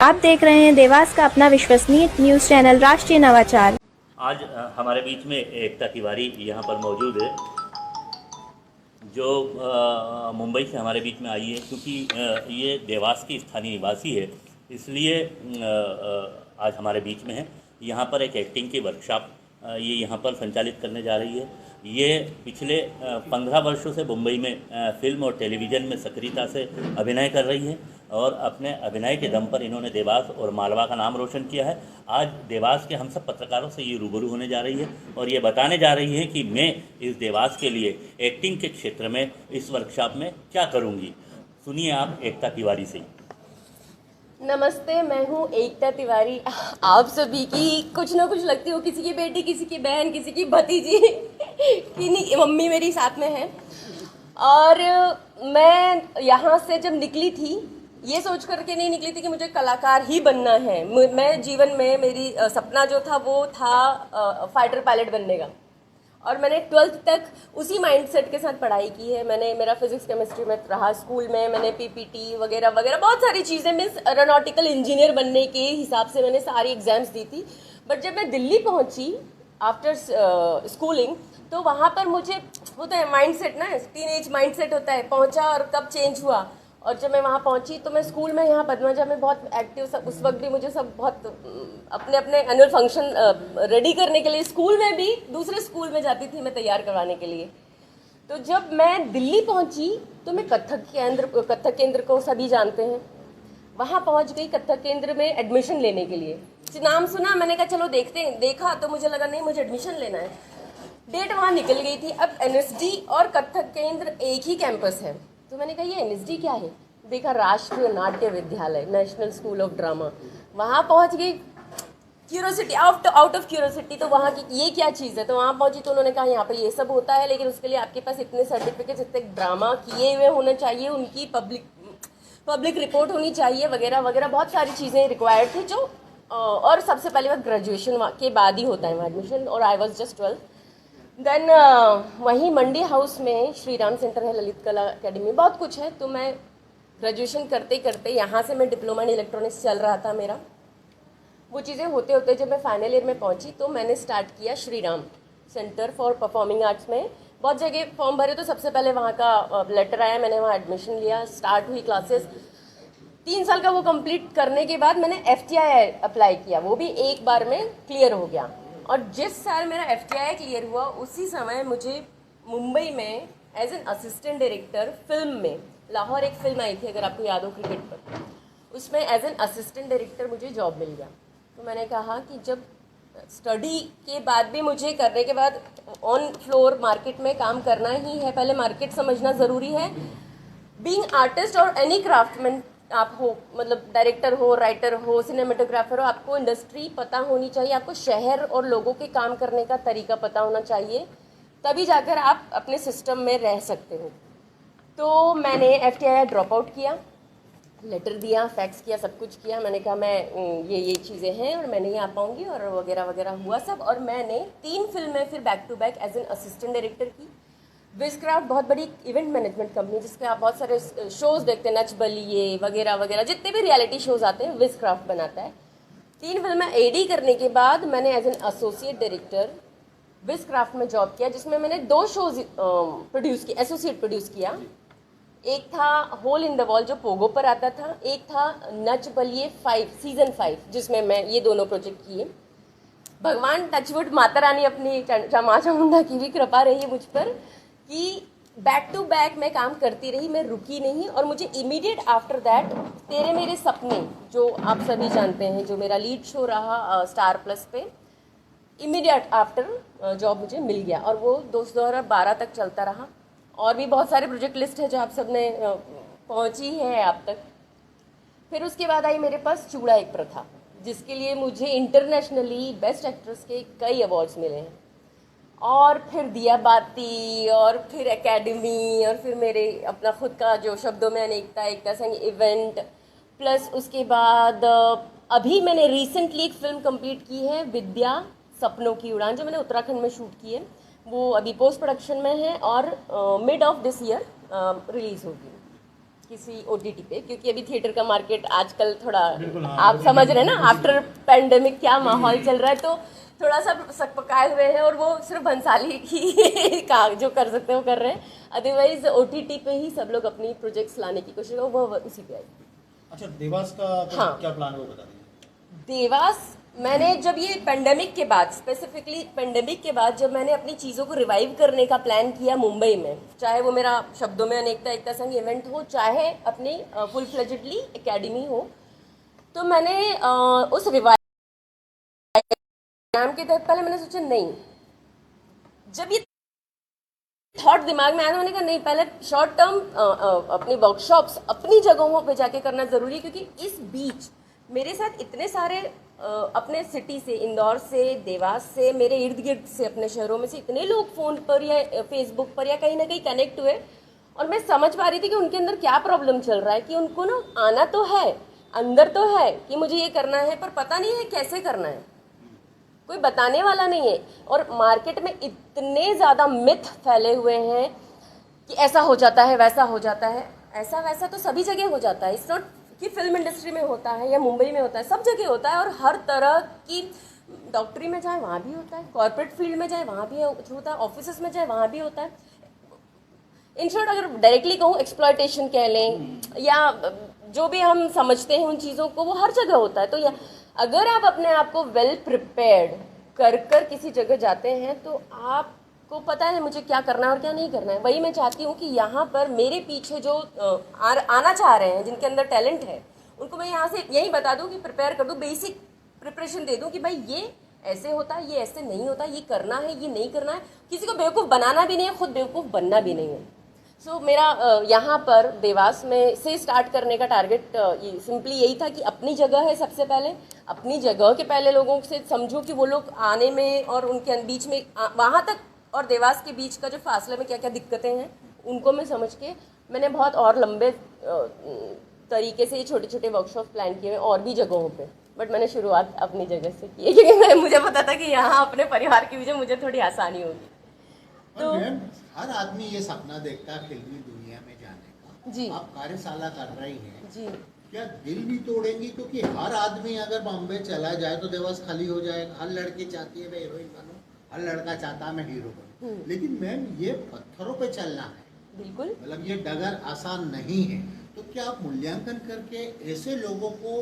आप देख रहे हैं देवास का अपना विश्वसनीय न्यूज़ चैनल राष्ट्रीय नवाचार। आज हमारे बीच में एकता तिवारी यहाँ पर मौजूद है, जो मुंबई से हमारे बीच में आई है। क्योंकि ये देवास की स्थानीय निवासी है, इसलिए आज हमारे बीच में है। यहाँ पर एक एक्टिंग की वर्कशॉप ये यहाँ पर संचालित करने जा रही है। ये पिछले 15 वर्षों से मुंबई में फिल्म और टेलीविज़न में सक्रियता से अभिनय कर रही है और अपने अभिनय के दम पर इन्होंने देवास और मालवा का नाम रोशन किया है। आज देवास के हम सब पत्रकारों से ये रूबरू होने जा रही है और ये बताने जा रही है कि मैं इस देवास के लिए एक्टिंग के क्षेत्र में इस वर्कशॉप में क्या करूँगी। सुनिए आप एकता तिवारी से। नमस्ते, मैं हूँ एकता तिवारी। आप सभी की कुछ ना कुछ लगती हो, किसी की बेटी, किसी की बहन, किसी की भतीजी कि नहीं, मम्मी मेरी साथ में है। और मैं यहाँ से जब निकली थी, ये सोच करके नहीं निकली थी कि मुझे कलाकार ही बनना है। मैं जीवन में मेरी सपना जो था वो था फाइटर पायलट बनने का। और मैंने 12th तक उसी माइंडसेट के साथ पढ़ाई की है। मैंने मेरा फिजिक्स केमिस्ट्री में रहा। स्कूल में मैंने पीपीटी वगैरह वगैरह बहुत सारी चीज़ें, मीन्स एरोनॉटिकल इंजीनियर बनने के हिसाब से मैंने सारी एग्जाम्स दी थी। बट जब मैं दिल्ली पहुंची आफ्टर स्कूलिंग, तो वहाँ पर मुझे होता है माइंडसेट ना, टीनेज माइंडसेट होता है, पहुँचा और कब चेंज हुआ। और जब मैं वहाँ पहुँची तो मैं स्कूल में यहाँ पद्मजा में बहुत एक्टिव, सब उस वक्त भी मुझे सब बहुत अपने अपने एनुअल फंक्शन रेडी करने के लिए स्कूल में भी दूसरे स्कूल में जाती थी मैं तैयार करवाने के लिए। तो जब मैं दिल्ली पहुँची तो मैं कथक केंद्र को सभी जानते हैं, वहाँ पहुँच गई कथक केंद्र में एडमिशन लेने के लिए। नाम सुना, मैंने कहा चलो देखते हैं। देखा तो मुझे लगा नहीं, मुझे एडमिशन लेना है। डेट वहाँ निकल गई थी। अब एनएसडी और कथक केंद्र एक ही कैंपस है, तो मैंने कहा ये एनएसडी क्या है। देखा राष्ट्रीय नाट्य विद्यालय, नेशनल स्कूल ऑफ ड्रामा। वहाँ पहुँच गई, क्यूरोसिटी, आउट ऑफ क्यूरोसिटी, तो वहाँ की ये क्या चीज़ है। तो वहाँ पहुँची तो उन्होंने कहा यहाँ पे ये सब होता है, लेकिन उसके लिए आपके पास इतने सर्टिफिकेट्स, इतने ड्रामा किए हुए होने चाहिए, उनकी पब्लिक रिपोर्ट होनी चाहिए वगैरह वगैरह, बहुत सारी चीज़ें रिक्वायर्ड थी। जो और सबसे पहले बात, ग्रेजुएशन के बाद ही होता है वहाँ एडमिशन, और आई वॉज जस्ट 12। देन वहीं मंडी हाउस में श्री राम सेंटर है, ललित कला अकेडमी, बहुत कुछ है। तो मैं ग्रेजुएशन करते करते यहाँ से मैं डिप्लोमा इन इलेक्ट्रॉनिक्स चल रहा था मेरा। वो चीज़ें होते होते जब मैं फाइनल ईयर में पहुँची तो मैंने स्टार्ट किया Shri Ram centre for performing arts में। बहुत जगह फॉर्म भरे तो सबसे पहले वहाँ का लेटर आया, मैंने वहाँ एडमिशन लिया, स्टार्ट हुई क्लासेस। 3 साल का वो कंप्लीट करने के बाद मैंने FTI अप्लाई किया, वो भी एक बार में क्लियर हो गया। और जिस साल मेरा FTI क्लियर हुआ उसी समय मुझे मुंबई में as an assistant director film में, लाहौर एक फिल्म आई थी अगर आपको याद हो क्रिकेट पर, उसमें एज एन असिस्टेंट डायरेक्टर मुझे जॉब मिल गया। तो मैंने कहा कि जब स्टडी के बाद भी मुझे करने के बाद ऑन फ्लोर मार्केट में काम करना ही है, पहले मार्केट समझना ज़रूरी है। बीइंग आर्टिस्ट और एनी क्राफ्टमैन आप हो, मतलब डायरेक्टर हो, राइटर हो, सिनेमेटोग्राफर हो, आपको इंडस्ट्री पता होनी चाहिए, आपको शहर और लोगों के काम करने का तरीका पता होना चाहिए, तभी जाकर आप अपने सिस्टम में रह सकते हो। तो मैंने FTI ड्रॉप आउट किया, लेटर दिया, फैक्स किया, सब कुछ किया। मैंने कहा मैं ये चीज़ें हैं और मैं नहीं आ पाऊँगी और वगैरह वगैरह हुआ सब। और मैंने 3 फिल्में फिर back to back as an assistant director की। विस्क्राफ्ट बहुत बड़ी इवेंट मैनेजमेंट कंपनी, जिसके आप बहुत सारे शोज़ देखते हैं, नच बलिए वगैरह वगैरह, जितने भी रियलिटी शोज़ आते हैं विस्क्राफ्ट बनाता है। 3 फिल्में AD करने के बाद मैंने एज एन एसोसिएट डायरेक्टर विस्क्राफ्ट में जॉब किया, जिसमें मैंने 2 शोज़ प्रोड्यूस किए, एसोसिएट प्रोड्यूस किया। एक था होल इन द वॉल जो पोगो पर आता था, एक था नच बलिए 5 सीजन 5, जिसमें मैं ये दोनों प्रोजेक्ट किए। भगवान टचवुड, माता रानी अपनी माँ चामुंडा की भी कृपा रही है मुझ पर कि बैक टू बैक मैं काम करती रही, मैं रुकी नहीं। और मुझे इमीडिएट आफ्टर दैट तेरे मेरे सपने, जो आप सभी जानते हैं, जो मेरा लीड शो रहा स्टार प्लस पे, इमीडिएट आफ्टर जॉब मुझे मिल गया और वो 2012 तक चलता रहा। और भी बहुत सारे प्रोजेक्ट लिस्ट है जो आप सब ने पहुँची है आप तक। फिर उसके बाद आई मेरे पास चूड़ा एक प्रथा, जिसके लिए मुझे इंटरनेशनली बेस्ट एक्ट्रेस के कई अवार्ड्स मिले हैं। और फिर दिया बाती, और फिर एकेडमी, और फिर मेरे अपना खुद का जो शब्दों में अनेकता एकता संग इवेंट, प्लस उसके बाद अभी मैंने रिसेंटली एक फिल्म कंप्लीट की है, विद्या सपनों की उड़ान, जो मैंने उत्तराखंड में शूट की है। वो अभी पोस्ट प्रोडक्शन में है और mid of this year release होगी। किसी OTT पे, क्योंकि अभी थिएटर का मार्केट आजकल थोड़ा आप समझ रहे हैं ना, आफ्टर पैंडेमिक क्या माहौल चल रहा है, तो थोड़ा सा सक पकाए हुए हैं और वो सिर्फ भंसाली ही का जो कर सकते हैं वो कर रहे हैं। अदरवाइज OTT पे ही सब लोग अपनी प्रोजेक्ट्स लाने की कोशिश करें, वो उसी पे आएगी। अच्छा, देवास का हाँ। क्या प्लान है वो बता दीजिए। देवास मैंने जब ये पेंडेमिक के बाद, स्पेसिफिकली पेंडेमिक के बाद जब मैंने अपनी चीज़ों को रिवाइव करने का प्लान किया मुंबई में, चाहे वो मेरा शब्दों में अनेकता एकता संघ इवेंट हो, चाहे अपनी फुल फ्लेजेडली एकेडमी हो, तो मैंने उस रिवाइव के तहत पहले मैंने सोचा नहीं, जब ये थॉट दिमाग में आया मैंने कहा नहीं, पहले शॉर्ट टर्म अपनी वर्कशॉप्स अपनी जगहों पे जाके करना ज़रूरी है, क्योंकि इस बीच मेरे साथ इतने सारे अपने सिटी से, इंदौर से, देवास से, मेरे इर्द गिर्द से, अपने शहरों में से इतने लोग फ़ोन पर या फेसबुक पर या कहीं ना कहीं कनेक्ट हुए, और मैं समझ पा रही थी कि उनके अंदर क्या प्रॉब्लम चल रहा है, कि उनको ना आना तो है, अंदर तो है कि मुझे ये करना है, पर पता नहीं है कैसे करना है, कोई बताने वाला नहीं है। और मार्केट में इतने ज़्यादा मिथ फैले हुए हैं कि ऐसा हो जाता है, वैसा हो जाता है, ऐसा वैसा तो सभी जगह हो जाता है। इट्स नॉट कि फिल्म इंडस्ट्री में होता है या मुंबई में होता है, सब जगह होता है। और हर तरह की डॉक्टरी में जाए वहाँ भी होता है, कॉर्पोरेट फील्ड में जाए वहाँ भी होता है, ऑफिस में जाए वहाँ भी होता है। इन शॉर्ट अगर डायरेक्टली कहूँ, एक्सप्लॉयटेशन कह लें या जो भी हम समझते हैं उन चीज़ों को, वो हर जगह होता है। तो या अगर आप अपने आप को वेल प्रिपेयर्ड कर किसी जगह जाते हैं, तो आपको पता है मुझे क्या करना है और क्या नहीं करना है। वही मैं चाहती हूँ कि यहाँ पर मेरे पीछे जो आना चाह रहे हैं, जिनके अंदर टैलेंट है, उनको मैं यहाँ से यही बता दूँ कि प्रिपेयर कर दूँ, बेसिक प्रिपरेशन दे दूँ कि भाई ये ऐसे होता है, ये ऐसे नहीं होता, ये करना है, ये नहीं करना है। किसी को बेवकूफ़ बनाना भी नहीं है, खुद बेवकूफ़ बनना भी नहीं है। सो मेरा यहाँ पर देवास में से स्टार्ट करने का टारगेट सिंपली यही था कि अपनी जगह है, सबसे पहले अपनी जगह के पहले लोगों से समझूं कि वो लोग आने में और उनके बीच में वहाँ तक और देवास के बीच का जो फासले में क्या क्या दिक्कतें हैं, उनको मैं समझ के मैंने बहुत और लंबे तरीके से ये छोटे छोटे वर्कशॉप प्लान किए हैं और भी जगहों पे। बट मैंने शुरुआत अपनी जगह से की है, क्योंकि मुझे पता था कि यहाँ अपने परिवार की वजह मुझे थोड़ी आसानी होगी। तो हर आदमी ये सपना देखता है फिल्मी दुनिया में जाने का। जी। आप कार्यशाला कर रही हैं जी। क्या दिल भी तोड़ेंगी? क्योंकि हर आदमी अगर बॉम्बे चला जाए तो देवास खाली हो जाएगा। हर लड़की चाहती है मैं हीरोइन बनूं, हर लड़का चाहता है मैं हीरो बनूं, लेकिन मैम ये पत्थरों पे चलना है, बिल्कुल, मतलब ये डगर आसान नहीं है। तो क्या आप मूल्यांकन करके ऐसे लोगों को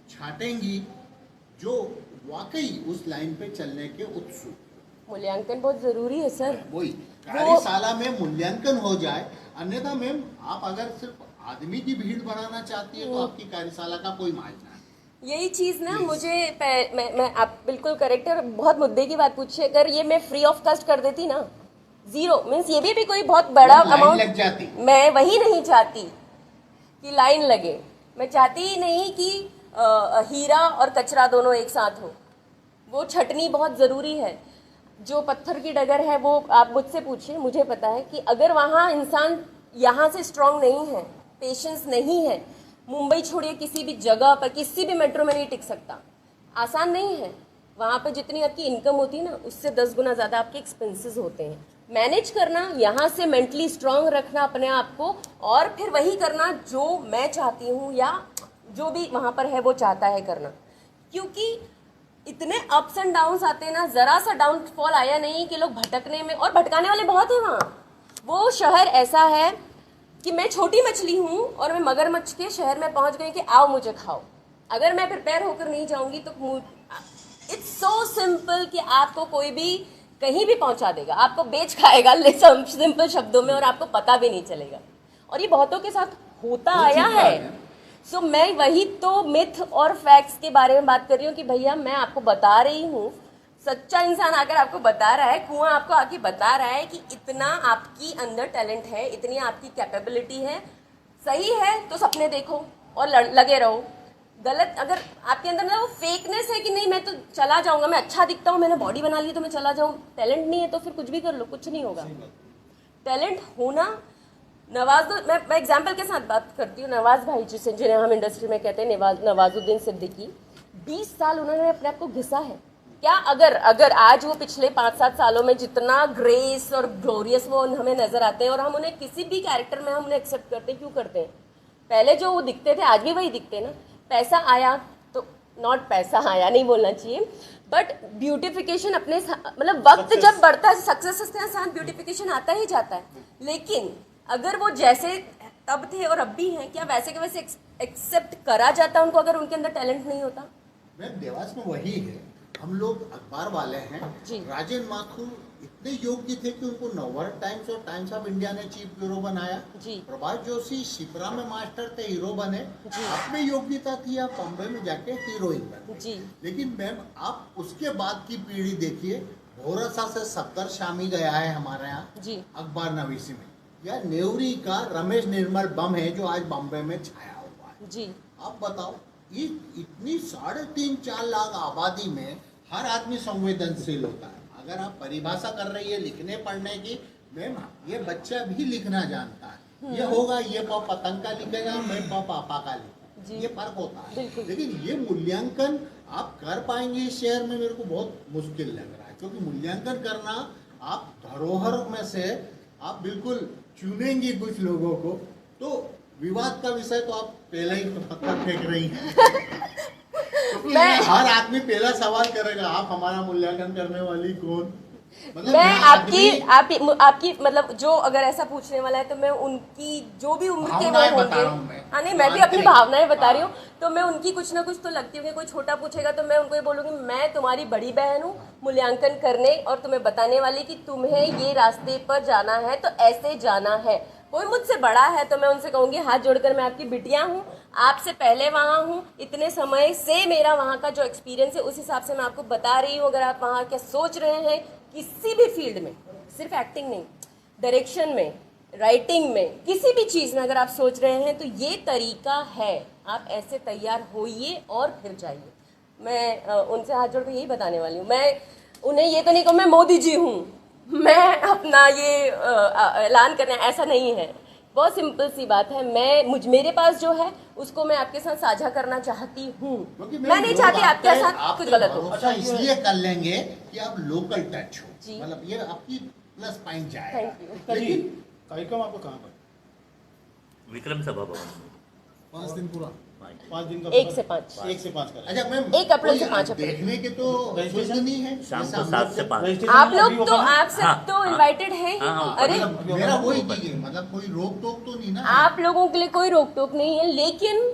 छांटेंगी जो वाकई उस लाइन पे चलने के उत्सुक? मूल्यांकन बहुत ज़रूरी है सर। वही कार्यशाला में मूल्यांकन हो जाए, अन्यथा मैम आप अगर सिर्फ आदमी की भीड़ बढ़ाना चाहती है तो आपकी कार्यशाला का कोई मायना नहीं। यही चीज़ ना मुझे मैं आप बिल्कुल करेक्ट है, और बहुत मुद्दे की बात पूछिए। अगर ये मैं फ्री ऑफ कास्ट कर देती ना, जीरो मीन्स ये भी कोई बहुत बड़ा अमाउंट लग जाती। मैं वही नहीं चाहती कि लाइन लगे, मैं चाहती ही नहीं कि हीरा और कचरा दोनों एक साथ हो। वो छटनी बहुत ज़रूरी है। जो पत्थर की डगर है वो आप मुझसे पूछिए, मुझे पता है कि अगर वहाँ इंसान यहाँ से स्ट्रांग नहीं है, पेशेंस नहीं है, मुंबई छोड़िए किसी भी जगह पर, किसी भी मेट्रो में नहीं टिक सकता। आसान नहीं है। वहाँ पे जितनी आपकी इनकम होती है ना, उससे 10 गुना ज़्यादा आपके एक्सपेंसेस होते हैं। मैनेज करना, यहाँ से मेंटली स्ट्रांग रखना अपने आप को, और फिर वही करना जो मैं चाहती हूँ या जो भी वहाँ पर है वो चाहता है करना। क्योंकि इतने अप्स एंड डाउन्स आते हैं ना, ज़रा सा डाउनफॉल आया नहीं कि लोग भटकने में, और भटकाने वाले बहुत हैं वहाँ। वो शहर ऐसा है कि मैं छोटी मछली हूँ और मैं मगरमच्छ के शहर में पहुँच गई कि आओ मुझे खाओ। अगर मैं प्रिपेयर होकर नहीं जाऊँगी तो इट्स सो सिंपल कि आपको कोई भी कहीं भी पहुँचा देगा, आपको बेच खाएगा सिंपल शब्दों में, और आपको पता भी नहीं चलेगा। और ये बहुतों के साथ होता आया है। सो मैं वही तो मिथ और फैक्ट्स के बारे में बात कर रही हूँ कि भैया मैं आपको बता रही हूँ, सच्चा इंसान आकर आपको बता रहा है, कुआं आपको आके बता रहा है कि इतना आपकी अंदर टैलेंट है, इतनी आपकी कैपेबिलिटी है। सही है तो सपने देखो और लगे रहो। गलत अगर आपके अंदर ना वो फेकनेस है कि नहीं मैं तो चला जाऊंगा, मैं अच्छा दिखता हूँ, मैंने बॉडी बना ली तो मैं चला जाऊँ, टैलेंट नहीं है तो फिर कुछ भी कर लो, कुछ नहीं होगा। टैलेंट होना, मैं एग्जाम्पल के साथ बात करती हूँ। नवाज भाई जिन्हें हम इंडस्ट्री में कहते हैं नवाजुद्दीन सिद्दीकी, 20 साल उन्होंने अपने आप को घिसा है। क्या अगर आज वो पिछले 5-7 सालों में जितना ग्रेस और ग्लोरियस वो हमें नजर आते हैं, और हम उन्हें किसी भी कैरेक्टर में हम उन्हें एक्सेप्ट करते हैं, क्यों करते हैं? पहले जो वो दिखते थे आज भी वही दिखते हैं ना। पैसा आया तो नॉट पैसा आया नहीं बोलना चाहिए, बट ब्यूटिफिकेशन अपने मतलब वक्त जब बढ़ता है सक्सेस के साथ ब्यूटिफिकेशन आता ही जाता है। लेकिन अगर वो जैसे तब थे और अब भी हैं, क्या वैसे के वैसे एक्सेप्ट करा जाता उनको अगर उनके अंदर टैलेंट नहीं होता? मैम देवास में वही है, हम लोग अखबार वाले हैं। जी। राजेंद्र माथुर इतने योग्य थे कि उनको नवभारत टाइम्स और टाइम्स ऑफ इंडिया ने चीफ ब्यूरो बनाया। जी। प्रभात जोशी शिप्रा में मास्टर थे, हीरो बने। जी। आप में योग्यता थी, आप बॉम्बे में जाके हीरोइन बने। जी। लेकिन मैम आप उसके बाद की पीढ़ी देखिए, भोरसा से सत्तर शामी गया है हमारे यहाँ जी। अखबार नवीसी में, या नेवरी का रमेश निर्मल बम है जो आज बॉम्बे में छाया हुआ है। जी। आप बताओ, ये इतनी 3.5-4 लाख आबादी में हर आदमी संवेदनशील होता है। अगर आप परिभाषा कर रही है लिखने पढ़ने की, मैम ये बच्चा भी लिखना जानता है। ये होगा, ये पतंग का लिखेगा, मैं पापा का लिखूंगा, ये फर्क होता है। लेकिन ये मूल्यांकन आप कर पाएंगे इस शहर में, मेरे को बहुत मुश्किल लग रहा है। क्योंकि मूल्यांकन करना, आप धरोहर में से आप बिल्कुल चुनेंगे कुछ लोगों को, तो विवाद का विषय तो आप पहले ही पत्थर फेंक रही हैं। क्योंकि हर आदमी पहला सवाल करेगा, आप हमारा मूल्यांकन करने वाली कौन? मतलब मैं आपकी मतलब जो अगर ऐसा पूछने वाला है तो मैं उनकी जो भी उम्र के वो भावनाएं बता होंगे, रहा हूं मैं। हाँ नहीं मैं भी अपनी भावनाएं बता रही हूँ, तो मैं उनकी कुछ ना कुछ तो लगती होंगी। कोई छोटा पूछेगा तो मैं उनको ये बोलूंगी, मैं तुम्हारी बड़ी बहन हूँ, मूल्यांकन करने और तुम्हें बताने वाली कि तुम्हें ये रास्ते पर जाना है तो ऐसे जाना है। कोई मुझसे बड़ा है तो मैं उनसे कहूंगी हाथ जोड़कर मैं आपकी बिटिया हूँ, आपसे पहले वहाँ हूँ, इतने समय से मेरा वहाँ का जो एक्सपीरियंस है उस हिसाब से मैं आपको बता रही हूँ। अगर आप वहाँ क्या सोच रहे हैं किसी भी फील्ड में, सिर्फ एक्टिंग नहीं, डायरेक्शन में, राइटिंग में, किसी भी चीज़ में अगर आप सोच रहे हैं तो ये तरीका है, आप ऐसे तैयार होइए और फिर जाइए। मैं उनसे हाथ जोड़ कर यही बताने वाली हूँ। मैं उन्हें ये तो नहीं कहूँ मैं मोदी जी हूँ, मैं अपना ये ऐलान करना, ऐसा नहीं है। बहुत सिंपल सी बात है, मेरे पास जो है उसको मैं आपके साथ साझा करना चाहती हूँ। मैं नहीं चाहती आपके साथ कुछ गलत हो। अच्छा इसलिए कर लेंगे कि आप लोकल टच हो, जी। मतलब ये आपकी प्लस पॉइंट जाएगा। Thank you. लेकिन कार्यक्रम आपका कहाँ पर? विक्रम सभा भवन 5 दिन पूरा, 5 दिन का 1 से 5। 1 से 5 का। अच्छा मैम, 1 अप्रैल से 5 अप्रैल। देखने के तो शुल्क नहीं है, शाम जैसे को हम 7 लोग से 5। रजिस्ट्रेशन आप अभी लोग वो तो करना? आप सब तो हाँ, इनवाइटेड हैं। हाँ, अरे मतलब मेरा वही चीज है, मतलब कोई रोक टोक तो नहीं ना? आप लोगों के लिए कोई रोक टोक नहीं है, लेकिन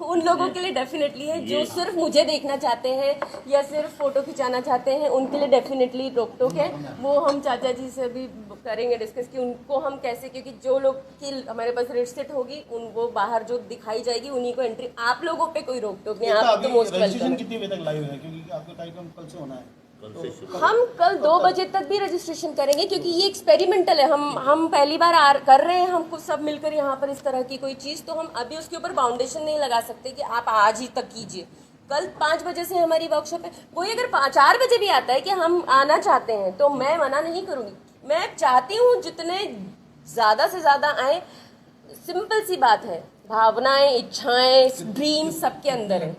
उन लोगों के लिए डेफिनेटली है जो सिर्फ मुझे देखना चाहते हैं या सिर्फ फोटो खिंचाना चाहते हैं, उनके लिए डेफिनेटली रोक टोक है। वो हम चाचा जी से भी करेंगे डिस्कस कि उनको हम कैसे, क्योंकि जो लोग की हमारे पास रेट सेट होगी उन वो बाहर जो दिखाई जाएगी उन्हीं को एंट्री। आप लोगों पे कोई रोक टोक नहीं, आप तो मोस्ट रजिस्ट्रेशन वेलकम। कितने बजे तक लाइव है? क्योंकि आपका कार्यक्रम कल से होना है। कल से शुरू। हम कल 2 बजे तक भी रजिस्ट्रेशन करेंगे क्योंकि ये एक्सपेरिमेंटल है। हम पहली बार कर रहे हैं, हम कुछ सब मिलकर यहाँ पर इस तरह की कोई चीज़, तो हम अभी उसके ऊपर बाउंडेशन नहीं लगा सकते कि आप आज ही तक कीजिए। कल 5 बजे से हमारी वर्कशॉप है। कोई अगर 4 बजे भी आता है कि हम आना चाहते हैं तो मैं मना नहीं करूँगी। मैं चाहती हूँ जितने ज़्यादा से ज़्यादा आए। सिंपल सी बात है, भावनाएं, इच्छाएं, ड्रीम सबके अंदर है।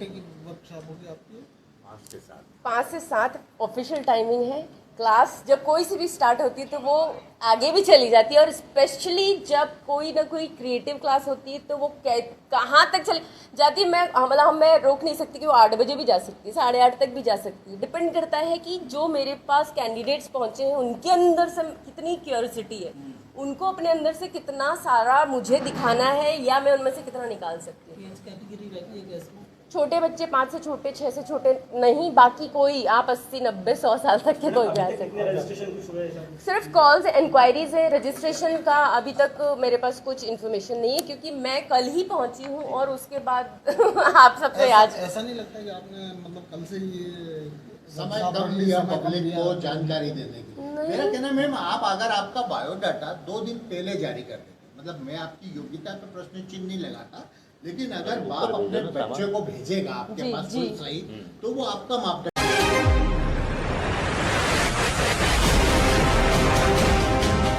5 से 7 ऑफिशियल टाइमिंग है। क्लास जब कोई सी भी स्टार्ट होती है तो वो आगे भी चली जाती है, और स्पेशली जब कोई ना कोई क्रिएटिव क्लास होती है तो वो कहाँ तक चली जाती है मैं रोक नहीं सकती कि वो 8 बजे भी जा सकती है, 8:30 तक भी जा सकती है। डिपेंड करता है कि जो मेरे पास कैंडिडेट्स पहुँचे हैं उनके अंदर से कितनी क्यूरियोसिटी है, उनको अपने अंदर से कितना सारा मुझे दिखाना है या मैं उनमें से कितना निकाल सकती हूँ। छोटे बच्चे 5 से छोटे, 6 से छोटे नहीं, बाकी कोई आप 80, 90, 100 साल तक के कोई भी आ सकते हैं। सिर्फ कॉल्स इंक्वायरीज है। रजिस्ट्रेशन का अभी तक मेरे पास कुछ इन्फॉर्मेशन नहीं है क्योंकि मैं कल ही पहुंची हूं और उसके बाद आप सबसे आज ऐसा नहीं लगता कि आपने मतलब कल से ये समय कम लिया पब्लिक को जानकारी देने की? मेरा कहना मैम, आप अगर आपका बायोडाटा 2 दिन पहले जारी कर देते, मतलब मैं आपकी योग्यता पे प्रश्न चिन्ह नहीं लगाता, लेकिन अगर बाप अपने बच्चे को भेजेगा आपके पास सही, तो वो आपका मापदंड